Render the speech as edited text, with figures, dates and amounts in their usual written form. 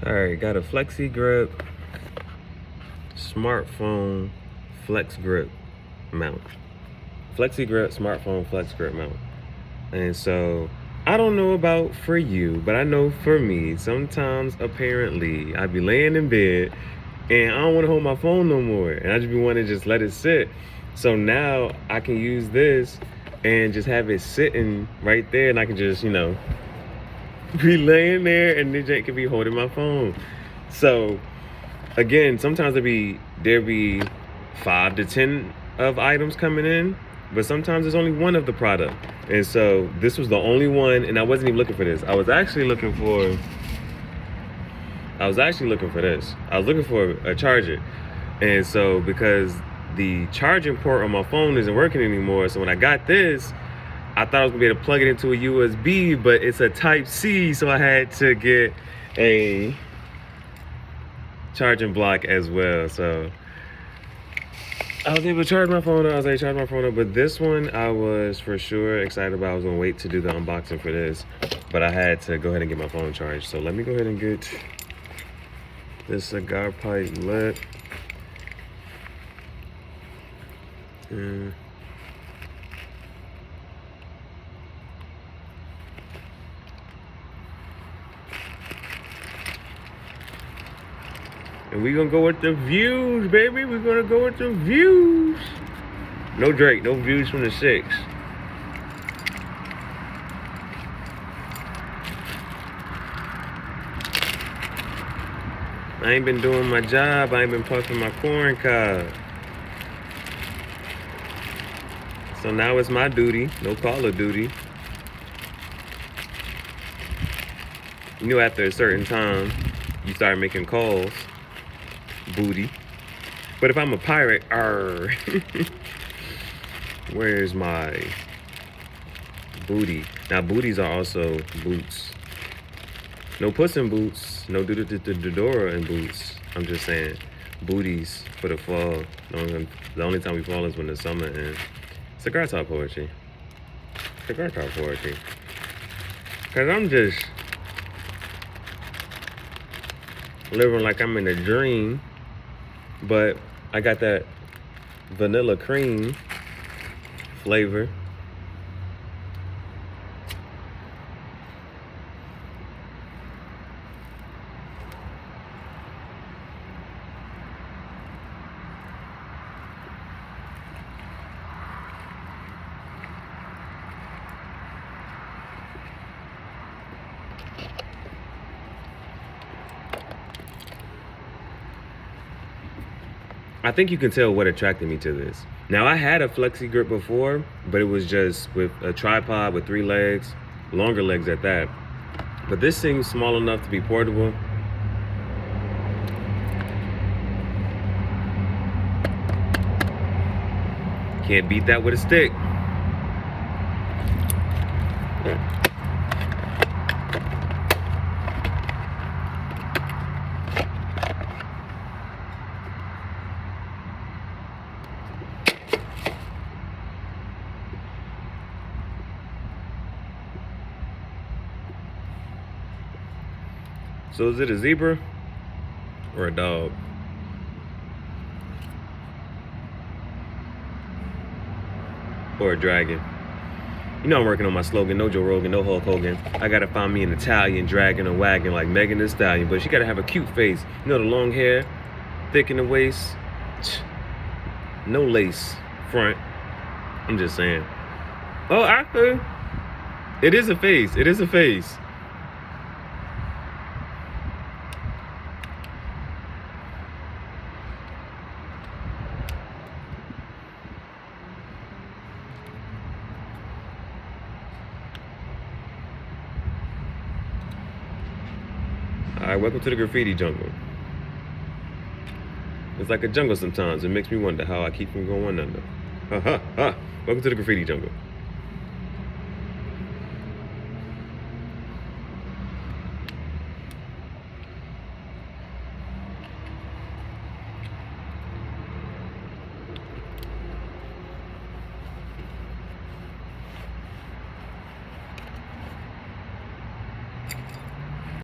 All right, got a flexi-Grip smartphone flex grip mount. Flexi-Grip smartphone flex grip mount. And so I don't know about for you, but I know for me, sometimes apparently I be laying in bed and I don't want to hold my phone no more. And I just be wanting to just let it sit. So now I can use this and just have it sitting right there, and I can just, be laying there and the can be holding my phone. So again, sometimes there be 5 to 10 of items coming in, but sometimes there's only one of the product. And so this was the only one, and I wasn't even looking for this. I was actually looking for this. I was looking for a charger. And so because the charging port on my phone isn't working anymore, so when I got this, I thought I was gonna be able to plug it into a USB, but it's a Type-C, so I had to get a charging block as well. So I was able to charge my phone up. But this one I was for sure excited about. I was gonna wait to do the unboxing for this, but I had to go ahead and get my phone charged. So let me go ahead and get this cigar pipe lit. And we gonna go with the views, baby. We're gonna go with the views. No Drake, no views from the 6. I ain't been doing my job. I ain't been puffing my corn cob. So now it's my duty. No Call of Duty. You know, after a certain time, you start making calls. Booty. But if I'm a pirate, where's my booty? Now, booties are also boots. No Puss in Boots. No Dora in boots. I'm just saying, booties for the fall. The only time we fall is when the summer ends. Cigar talk poetry. Cigar talk poetry. Cause I'm just living like I'm in a dream, but I got that vanilla cream flavor. I think you can tell what attracted me to this. Now, I had a flexi-Grip before, but it was just with a tripod with 3 legs, longer legs at that. But this seems small enough to be portable. Can't beat that with a stick. So is it a zebra or a dog? Or a dragon? You know I'm working on my slogan, no Joe Rogan, no Hulk Hogan. I gotta find me an Italian dragon or wagon like Megan Thee Stallion, but she gotta have a cute face. You know, the long hair, thick in the waist, no lace front. I'm just saying. Oh, it is a face, it is a face. All right, welcome to the graffiti jungle. It's like a jungle sometimes. It makes me wonder how I keep from going under. Ha ha ha. Welcome to the graffiti jungle.